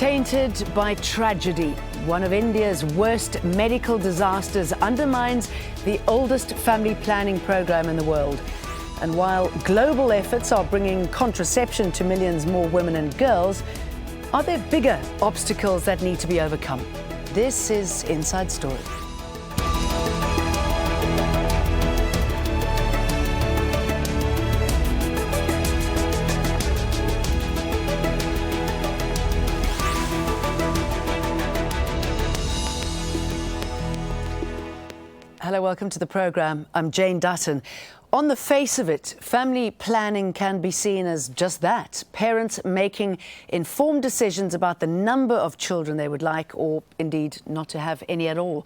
Tainted by tragedy, one of India's worst medical disasters undermines the oldest family planning program in the world. And while global efforts are bringing contraception to millions more women and girls, are there bigger obstacles that need to be overcome? This is Inside Story. Hello, welcome to the programme. I'm Jane Dutton. On the face of it, family planning can be seen as just that. Parents making informed decisions about the number of children they would like, or indeed not to have any at all.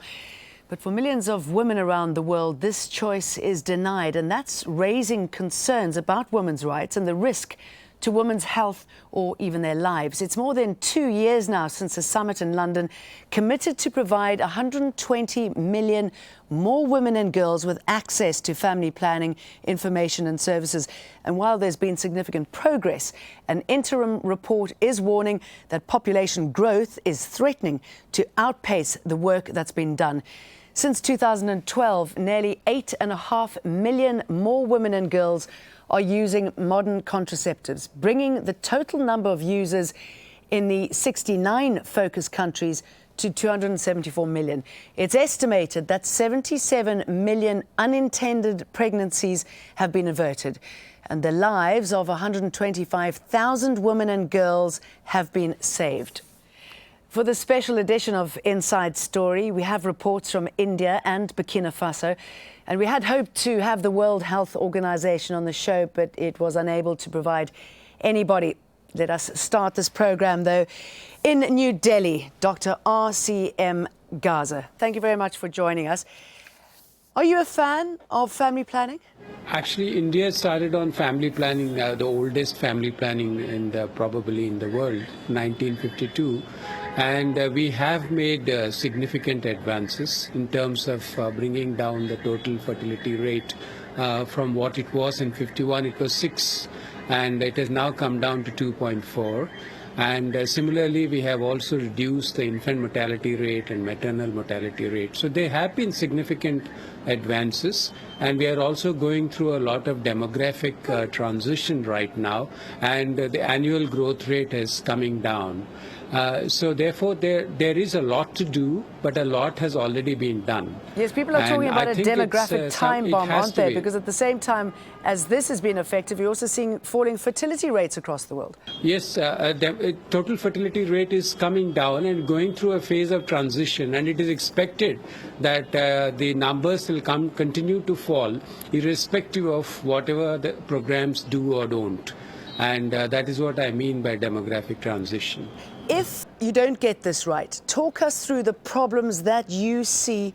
But for millions of women around the world, this choice is denied, and that's raising concerns about women's rights and the risk to women's health or even their lives. It's more than 2 years now since a summit in London committed to provide 120 million more women and girls with access to family planning, information and services. And while there's been significant progress, an interim report is warning that population growth is threatening to outpace the work that's been done. Since 2012, nearly 8.5 million more women and girls are using modern contraceptives, bringing the total number of users in the 69 focus countries to 274 million. It's estimated that 77 million unintended pregnancies have been averted, and the lives of 125,000 women and girls have been saved. For the special edition of Inside Story, we have reports from India and Burkina Faso. And we had hoped to have the World Health Organization on the show, but it was unable to provide anybody. Let us start this program, though, in New Delhi. Dr. R.C.M. Gaza, thank you very much for joining us. Are you a fan of family planning? Actually, India started on family planning, the oldest family planning probably in the world, 1952. And we have made significant advances in terms of bringing down the total fertility rate from what it was in 51. It was 6, and it has now come down to 2.4. And similarly, we have also reduced the infant mortality rate and maternal mortality rate. So there have been significant advances, and we are also going through a lot of demographic transition right now, and the annual growth rate is coming down. So therefore, there is a lot to do, but a lot has already been done. Yes, people are talking about a demographic time bomb, aren't they? Because at the same time as this has been effective, you're also seeing falling fertility rates across the world. Yes, total fertility rate is coming down and going through a phase of transition, and it is expected that the numbers will continue to fall, irrespective of whatever the programs do or don't. And that is what I mean by demographic transition. If you don't get this right, talk us through the problems that you see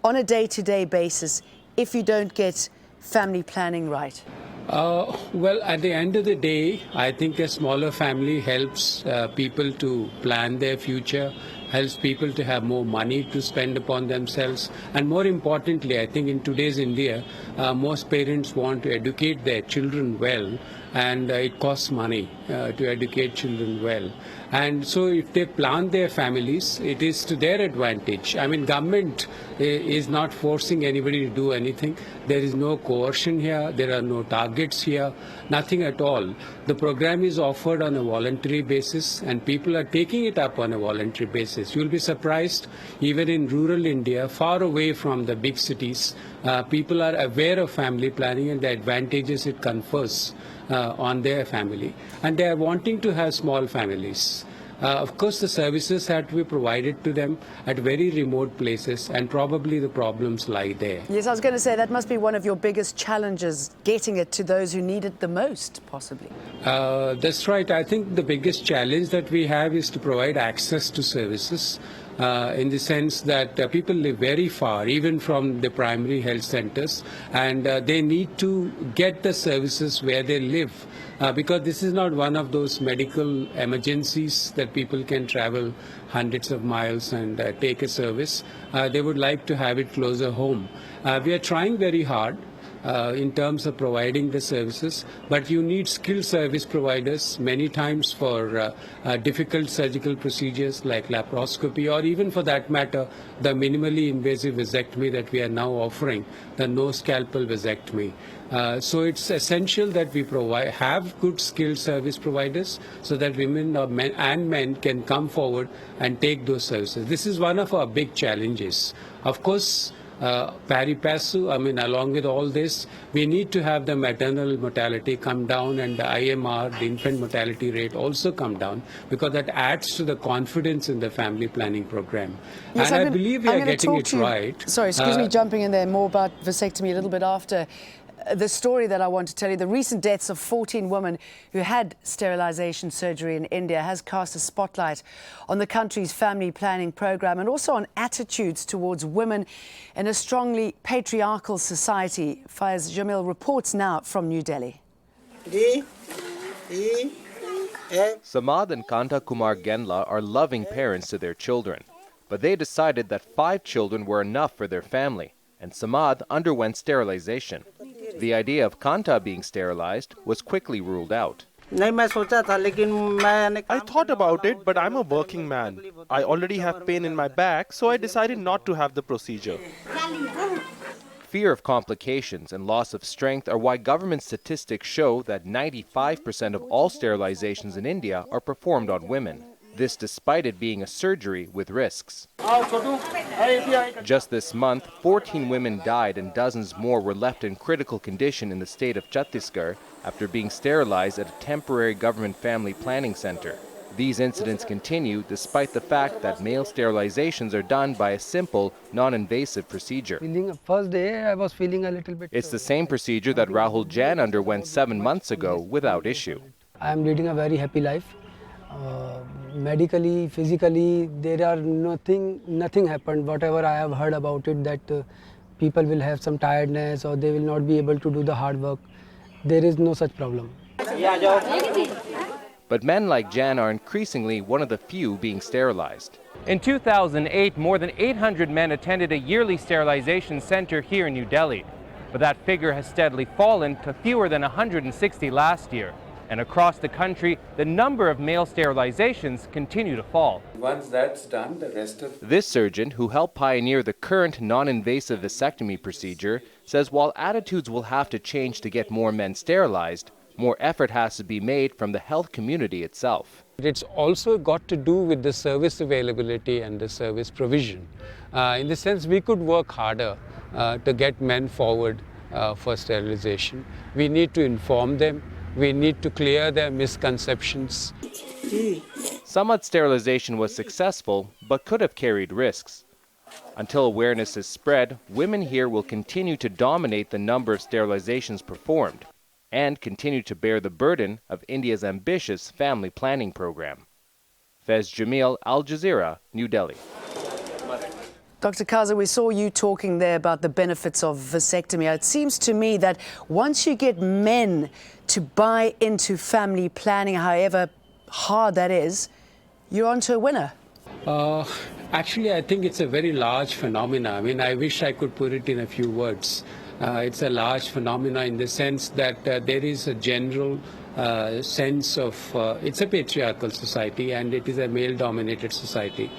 on a day-to-day basis if you don't get family planning right. Well, at the end of the day, I think a smaller family helps people to plan their future, helps people to have more money to spend upon themselves. And more importantly, I think in today's India, most parents want to educate their children well, and it costs money to educate children well. And so if they plan their families, it is to their advantage. I mean, government is not forcing anybody to do anything. There is no coercion here. There are no targets here, nothing at all. The program is offered on a voluntary basis, and people are taking it up on a voluntary basis. You'll be surprised, even in rural India, far away from the big cities, people are aware of family planning and the advantages it confers on their family, and they are wanting to have small families. Of course, the services have to be provided to them at very remote places, and probably the problems lie there. Yes, I was going to say that must be one of your biggest challenges, getting it to those who need it the most, possibly. That's right. I think the biggest challenge that we have is to provide access to services. In the sense that people live very far, even from the primary health centers, and they need to get the services where they live, because this is not one of those medical emergencies that people can travel hundreds of miles and take a service. They would like to have it closer home. We are trying very hard. in terms of providing the services, but you need skilled service providers many times for difficult surgical procedures like laparoscopy, or even for that matter, the minimally invasive vasectomy that we are now offering, the no scalpel vasectomy. So it's essential that we have good skilled service providers so that women and men can come forward and take those services. This is one of our big challenges. Of course, pari passu, along with all this, we need to have the maternal mortality come down and the IMR, the infant mortality rate, also come down, because that adds to the confidence in the family planning program. Yes, and I believe we are getting it right. Sorry, excuse me, jumping in there, more about vasectomy a little bit after. The story that I want to tell you, the recent deaths of 14 women who had sterilization surgery in India has cast a spotlight on the country's family planning program and also on attitudes towards women in a strongly patriarchal society. Faiz Jamil reports now from New Delhi. Samad and Kanta Kumar Genla are loving parents to their children, but they decided that 5 children were enough for their family, and Samad underwent sterilization. The idea of Kanta being sterilized was quickly ruled out. I thought about it, but I'm a working man. I already have pain in my back, so I decided not to have the procedure. Fear of complications and loss of strength are why government statistics show that 95% of all sterilizations in India are performed on women. This despite it being a surgery with risks. Just this month, 14 women died and dozens more were left in critical condition in the state of Chhattisgarh after being sterilized at a temporary government family planning center. These incidents continue despite the fact that male sterilizations are done by a simple, non-invasive procedure. First day I was feeling a little bit... It's the same procedure that Rahul Jain underwent 7 months ago without issue. I am leading a very happy life. Medically, physically, there are nothing happened. Whatever I have heard about it, that people will have some tiredness or they will not be able to do the hard work. There is no such problem. But men like Jan are increasingly one of the few being sterilized. In 2008, more than 800 men attended a yearly sterilization center here in New Delhi. But that figure has steadily fallen to fewer than 160 last year. And across the country, the number of male sterilizations continue to fall. Once that's done, the rest of... This surgeon, who helped pioneer the current non-invasive vasectomy procedure, says while attitudes will have to change to get more men sterilized, more effort has to be made from the health community itself. It's also got to do with the service availability and the service provision. In the sense, we could work harder to get men forward for sterilization. We need to inform them. We need to clear their misconceptions. Samad's sterilization was successful, but could have carried risks. Until awareness is spread, women here will continue to dominate the number of sterilizations performed and continue to bear the burden of India's ambitious family planning program. Faiz Jamil, Al Jazeera, New Delhi. Dr. Kaza, we saw you talking there about the benefits of vasectomy. It seems to me that once you get men to buy into family planning, however hard that is, you're onto a winner. Actually, I think it's a very large phenomenon. I wish I could put it in a few words. It's a large phenomenon in the sense that there is a general sense of, it's a patriarchal society and it is a male-dominated society.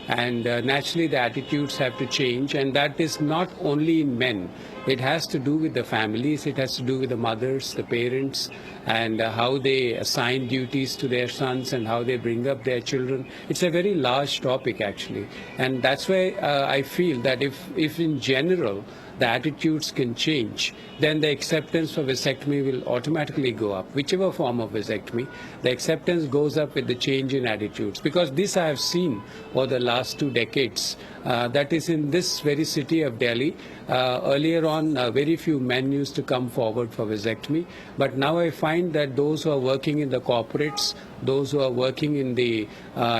And naturally the attitudes have to change, and that is not only in men. It has to do with the families, it has to do with the mothers, the parents, and how they assign duties to their sons and how they bring up their children. It's a very large topic actually, and that's why I feel that if in general the attitudes can change, then the acceptance for vasectomy will automatically go up. Whichever form of vasectomy, the acceptance goes up with the change in attitudes. Because this I have seen over the last 2 decades. That is in this very city of Delhi. Earlier on, very few men used to come forward for vasectomy. But now I find that those who are working in the corporates, those who are working in the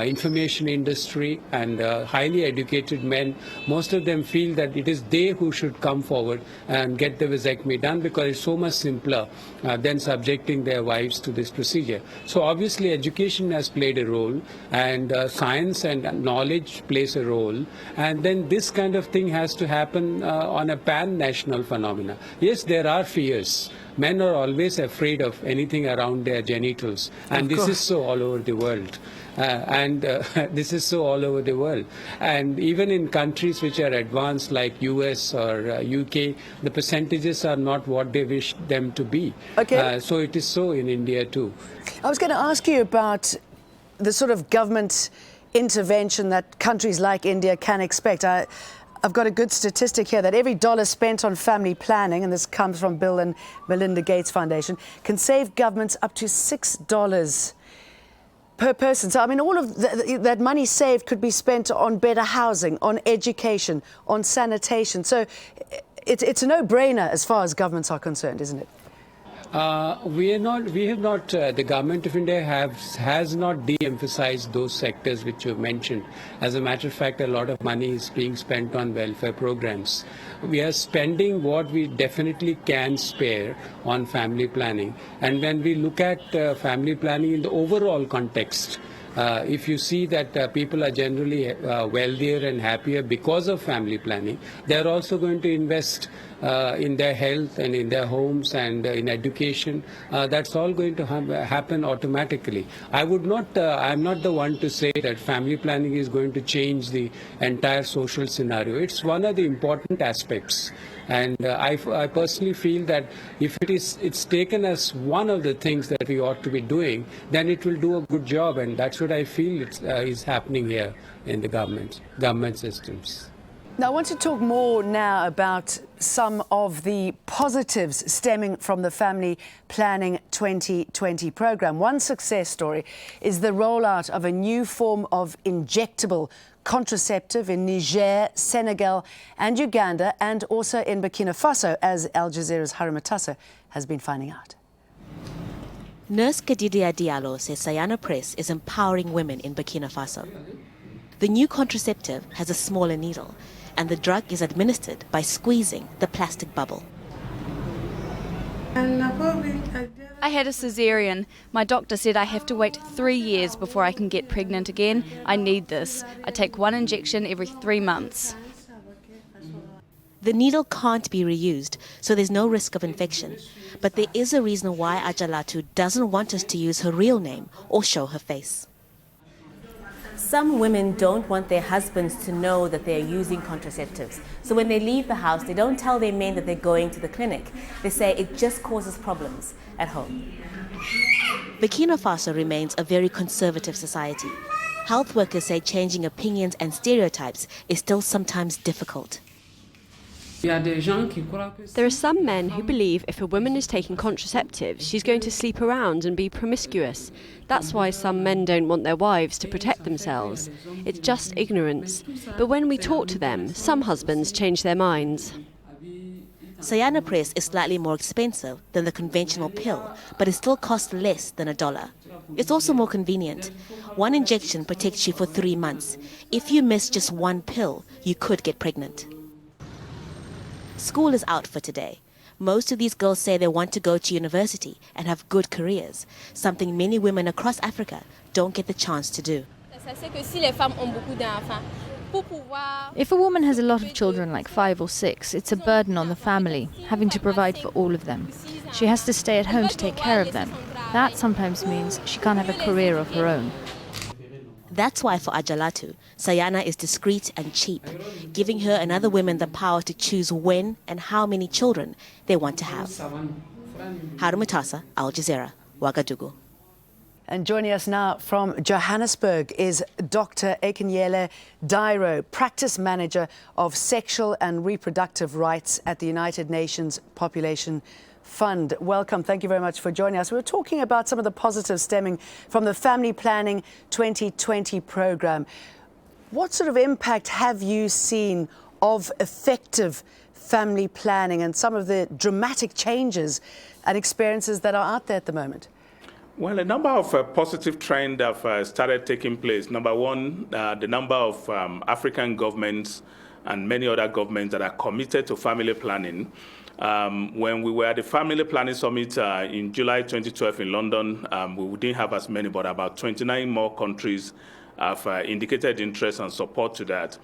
information industry and highly educated men, most of them feel that it is they who should come forward and get the vasectomy done, because it's so much simpler than subjecting their wives to this procedure. So obviously education has played a role, and science and knowledge plays a role, And then this kind of thing has to happen on a pan-national phenomena. Yes, there are fears. Men are always afraid of anything around their genitals, and this is so all over the world. This is so all over the world. And even in countries which are advanced like US or UK, the percentages are not what they wish them to be. Okay. So it is so in India too. I was going to ask you about the sort of government intervention that countries like India can expect. I've got a good statistic here that every dollar spent on family planning, and this comes from Bill and Melinda Gates Foundation, can save governments up to $6 per person. So, I mean, all of that money saved could be spent on better housing, on education, on sanitation. So it's a no-brainer as far as governments are concerned, isn't it? The government of India has not de-emphasized those sectors which you mentioned. As a matter of fact, a lot of money is being spent on welfare programs. We are spending what we definitely can spare on family planning. And when we look at family planning in the overall context, if you see that people are generally wealthier and happier because of family planning, they're also going to invest in their health and in their homes and in education. That's all going to happen automatically. I'm not the one to say that family planning is going to change the entire social scenario. It's one of the important aspects. And I personally feel that if it's taken as one of the things that we ought to be doing, then it will do a good job. And that's what I feel is happening here in the government systems. Now, I want to talk more now about some of the positives stemming from the Family Planning 2020 program. One success story is the rollout of a new form of injectable contraceptive in Niger, Senegal and Uganda, and also in Burkina Faso, as Al Jazeera's Harry Matassa has been finding out. Nurse Kadidia Diallo says Sayana Press is empowering women in Burkina Faso. The new contraceptive has a smaller needle, and the drug is administered by squeezing the plastic bubble. I had a cesarean. My doctor said I have to wait 3 years before I can get pregnant again. I need this. I take one injection every 3 months. The needle can't be reused, so there's no risk of infection. But there is a reason why Ajalatu doesn't want us to use her real name or show her face. Some women don't want their husbands to know that they're using contraceptives. So when they leave the house, they don't tell their men that they're going to the clinic. They say it just causes problems at home. Burkina Faso remains a very conservative society. Health workers say changing opinions and stereotypes is still sometimes difficult. There are some men who believe if a woman is taking contraceptives, she's going to sleep around and be promiscuous. That's why some men don't want their wives to protect themselves. It's just ignorance. But when we talk to them, some husbands change their minds. Sayana Press is slightly more expensive than the conventional pill, but it still costs less than $1. It's also more convenient. One injection protects you for 3 months. If you miss just one pill, you could get pregnant. School is out for today. Most of these girls say they want to go to university and have good careers, something many women across Africa don't get the chance to do. If a woman has a lot of children, like 5 or 6, it's a burden on the family, having to provide for all of them. She has to stay at home to take care of them. That sometimes means she can't have a career of her own. That's why for Ajalatu, Sayana is discreet and cheap, giving her and other women the power to choose when and how many children they want to have. Harry Matassa, Al Jazeera, Ouagadougou. And joining us now from Johannesburg is Dr. Ekenyele Dairo, Practice Manager of Sexual and Reproductive Rights at the United Nations Population Fund. Welcome. Thank you very much for joining us. We were talking about some of the positives stemming from the Family Planning 2020 program. What sort of impact have you seen of effective family planning and some of the dramatic changes and experiences that are out there at the moment? Well, a number of positive trends have started taking place. Number one, the number of African governments and many other governments that are committed to family planning. When we were at the Family Planning Summit in July 2012 in London, we didn't have as many, but about 29 more countries have indicated interest and support to that.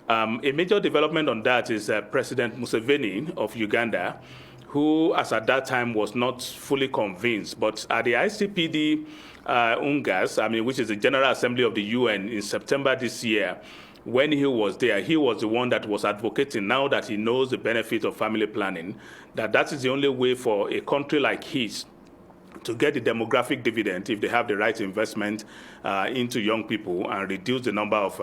A major development on that is President Museveni of Uganda, who, as at that time, was not fully convinced. But at the ICPD UNGAS, which is the General Assembly of the UN, in September this year, when he was there, he was the one that was advocating, now that he knows the benefit of family planning, that is the only way for a country like his to get the demographic dividend if they have the right investment into young people and reduce the number of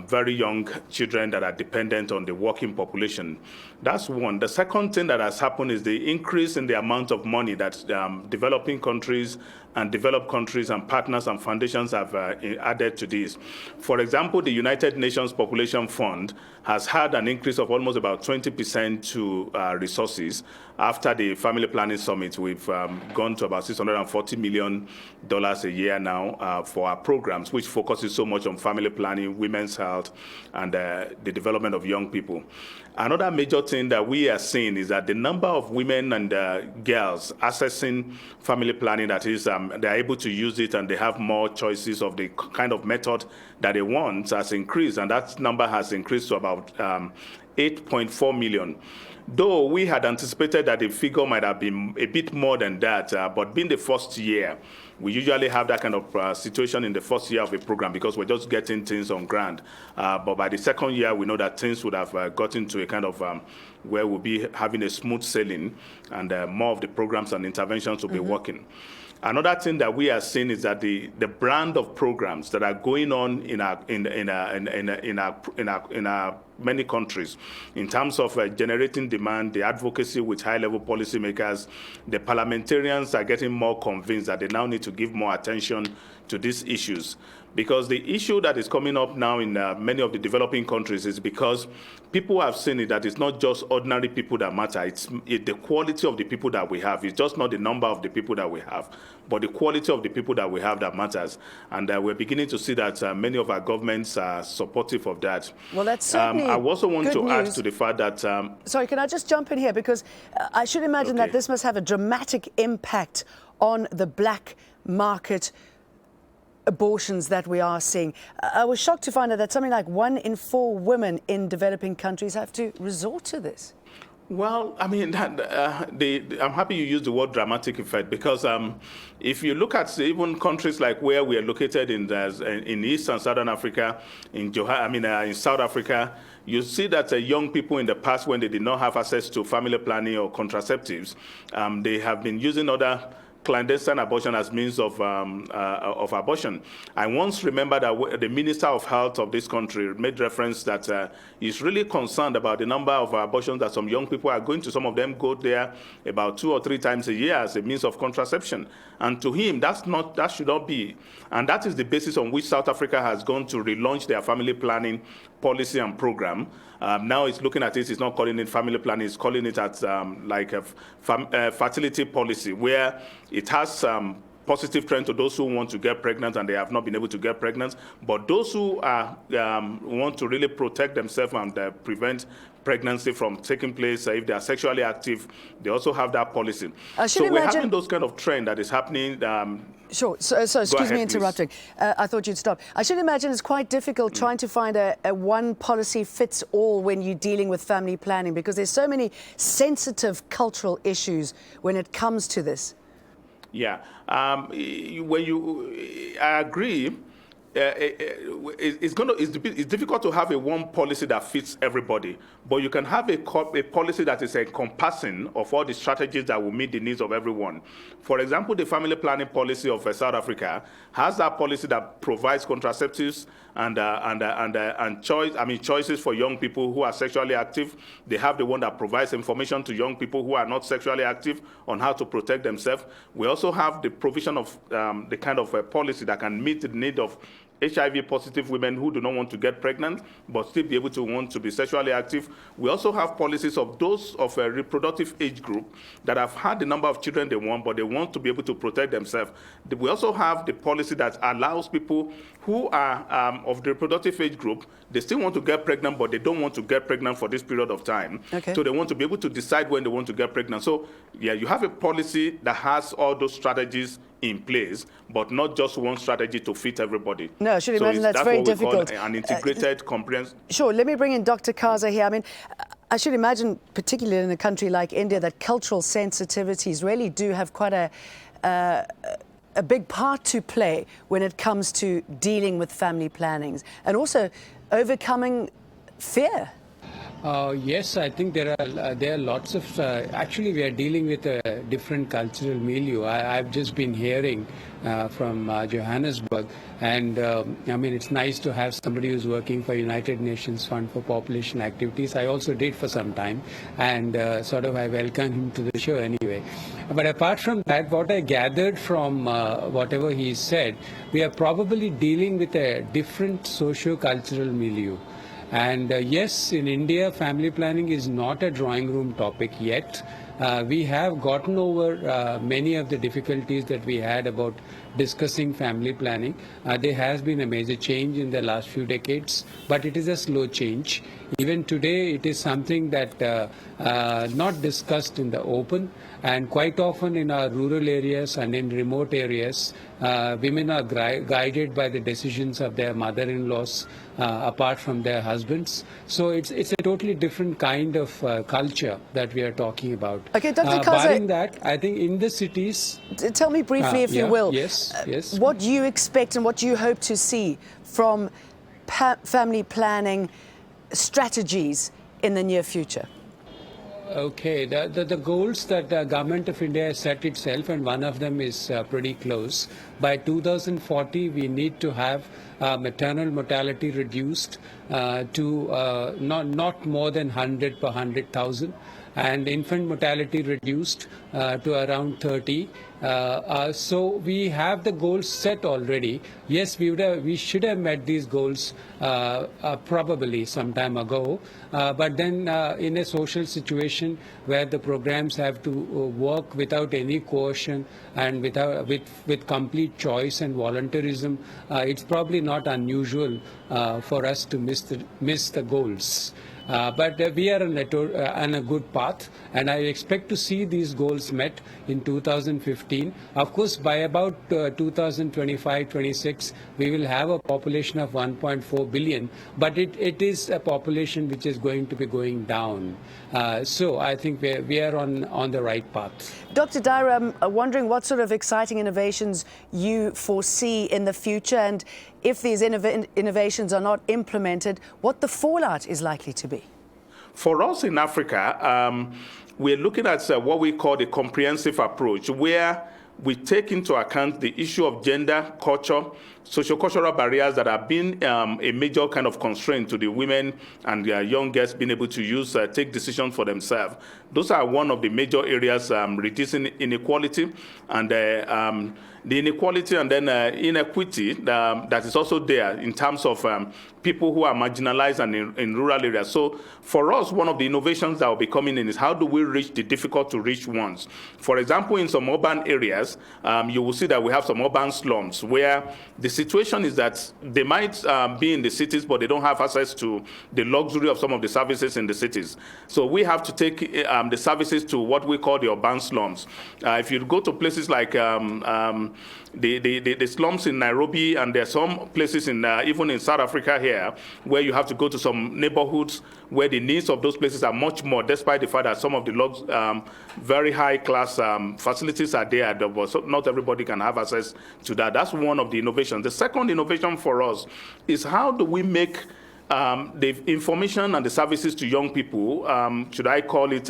very young children that are dependent on the working population. That's one. The second thing that has happened is the increase in the amount of money that developing countries and developed countries and partners and foundations have added to this. For example, the United Nations Population Fund has had an increase of almost about 20% to resources. After the Family Planning Summit, we've gone to about $640 million a year now for our programs, which focuses so much on family planning, women's health, and the development of young people. Another major thing that we are seeing is that the number of women and girls accessing family planning, that is, they're able to use it and they have more choices of the kind of method that they want, has increased, and that number has increased to about 8.4 million. Though we had anticipated that the figure might have been a bit more than that, but being the first year, we usually have that kind of situation in the first year of a program because we're just getting things on ground. But by the second year, we know that things would have gotten to a kind of where we'll be having a smooth sailing and more of the programs and interventions will be working. Another thing that we are seeing is that the brand of programs that are going on in our many countries, in terms of generating demand, the advocacy with high-level policymakers, the parliamentarians are getting more convinced that they now need to give more attention to these issues. Because the issue that is coming up now in many of the developing countries is because people have seen it that it's not just ordinary people that matter. It's the quality of the people that we have. It's just not the number of the people that we have, but the quality of the people that we have that matters. And we're beginning to see that many of our governments are supportive of that. Well, that's certainly I also want to add news. to the fact that... Sorry, can I just jump in here? Because I should imagine that this must have a dramatic impact on the black market abortions that we are seeing. I was shocked to find out that something like 1 in 4 women in developing countries have to resort to this. Well, I'm happy you used the word dramatic effect because if you look at even countries like where we are located in East and Southern Africa, in South Africa, you see that young people in the past, when they did not have access to family planning or contraceptives, they have been using other clandestine abortion as means of abortion. I once remember that the Minister of Health of this country made reference that he's really concerned about the number of abortions that some young people are going to. Some of them go there about 2 or 3 times a year as a means of contraception. And to him, that should not be. And that is the basis on which South Africa has gone to relaunch their family planning policy and program. Now it's looking at it, it's not calling it family planning, it's calling it as like a fertility policy, where it has positive trend to those who want to get pregnant and they have not been able to get pregnant, but those who want to really protect themselves and prevent pregnancy from taking place, if they are sexually active, they also have that policy. So we're having those kind of trend that is happening. Sure. So excuse me interrupting. I thought you'd stop. I should imagine it's quite difficult trying to find a one policy fits all when you're dealing with family planning, because there's so many sensitive cultural issues when it comes to this. Yeah. I agree. It's difficult to have a one policy that fits everybody, but you can have a policy that is encompassing of all the strategies that will meet the needs of everyone. For example, the family planning policy of South Africa has that policy that provides contraceptives and choices for young people who are sexually active. They have the one that provides information to young people who are not sexually active on how to protect themselves. We also have the provision of the kind of policy that can meet the need of HIV-positive women who do not want to get pregnant but still be able to want to be sexually active. We also have policies of those of a reproductive age group that have had the number of children they want, but they want to be able to protect themselves. We also have the policy that allows people who are of the reproductive age group, they still want to get pregnant, but they don't want to get pregnant for this period of time. Okay. So they want to be able to decide when they want to get pregnant. So, yeah, you have a policy that has all those strategies in place, but not just one strategy to fit everybody. No, I should imagine that's very difficult. Call an integrated, comprehensive. Sure, let me bring in Dr. Kaza here. I mean, I should imagine, particularly in a country like India, that cultural sensitivities really do have quite a big part to play when it comes to dealing with family plannings and also overcoming fear. Yes, I think there are lots of. Actually, we are dealing with a different cultural milieu. I've just been hearing from Johannesburg, and I mean, it's nice to have somebody who's working for United Nations Fund for Population Activities. I also did for some time, and sort of I welcome him to the show anyway. But apart from that, what I gathered from whatever he said, we are probably dealing with a different socio-cultural milieu. And yes, in India, family planning is not a drawing room topic yet. We have gotten over many of the difficulties that we had about discussing family planning. There has been a major change in the last few decades, but it is a slow change. Even today, it is something that not discussed in the open, and quite often in our rural areas and in remote areas, women are guided by the decisions of their mother-in-laws apart from their husbands. So it's a totally different kind of culture that we are talking about. Okay, Dr. Kaza, barring that, I think in the cities... Tell me briefly, if you will, yes. What you expect and what you hope to see from family planning strategies in the near future. Okay, the goals that the Government of India has set itself, and one of them is pretty close. By 2040, we need to have maternal mortality reduced to not more than 100 per 100,000, and infant mortality reduced to around 30. So we have the goals set already. Yes, we should have met these goals probably some time ago, but then in a social situation where the programs have to work without any coercion and with complete choice and voluntarism, it's probably not unusual for us to miss the goals. But we are on a good path, and I expect to see these goals met in 2015. Of course, by about 2025-26, we will have a population of 1.4 billion, but it is a population which is going to be going down. So I think we are on the right path. Dr. Daira, I'm wondering what sort of exciting innovations you foresee in the future, and if these innovations are not implemented, what the fallout is likely to be. For us in Africa, we're looking at what we call the comprehensive approach, where we take into account the issue of gender, culture, socio-cultural barriers that have been a major kind of constraint to the women and their young girls being able to take decisions for themselves. Those are one of the major areas reducing inequality and the inequality and then inequity that is also there in terms of people who are marginalized and in rural areas. So for us, one of the innovations that will be coming in is how do we reach the difficult to reach ones? For example, in some urban areas, you will see that we have some urban slums where the situation is that they might be in the cities, but they don't have access to the luxury of some of the services in the cities. So we have to take the services to what we call the urban slums. If you go to places like the slums in Nairobi, and there are some places in even in South Africa here where you have to go to some neighborhoods where the needs of those places are much more, despite the fact that some of the very high class facilities are there, but so not everybody can have access to that. That's one of the innovations. The second innovation for us is how do we make the information and the services to young people, should I call it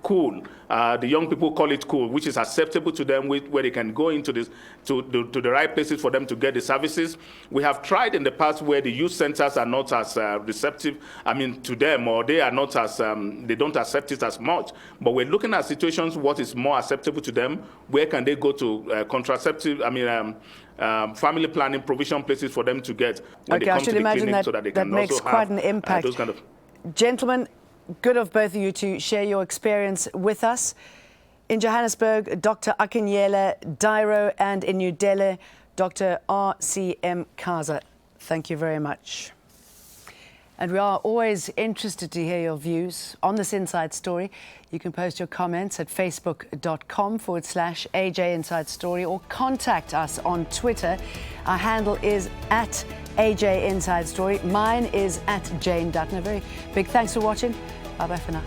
cool? The young people call it cool, which is acceptable to them, where they can go into this to the right places for them to get the services. We have tried in the past where the youth centers are not as receptive, to them, or they are not as they don't accept it as much. But we're looking at situations what is more acceptable to them. Where can they go to contraceptive? Family planning provision places for them to get when they come to the clinic, so that they can makes also quite have an impact. Those kind of. Gentlemen, good of both of you to share your experience with us. In Johannesburg, Dr. Akinyele Dairo, and in New Delhi, Dr. R.C.M. Kaza. Thank you very much. And we are always interested to hear your views on this Inside Story. You can post your comments at facebook.com/AJ Inside Story or contact us on Twitter. Our handle is @AJ Inside Story. Mine is @Jane Dutton. A very big thanks for watching. Bye-bye for now.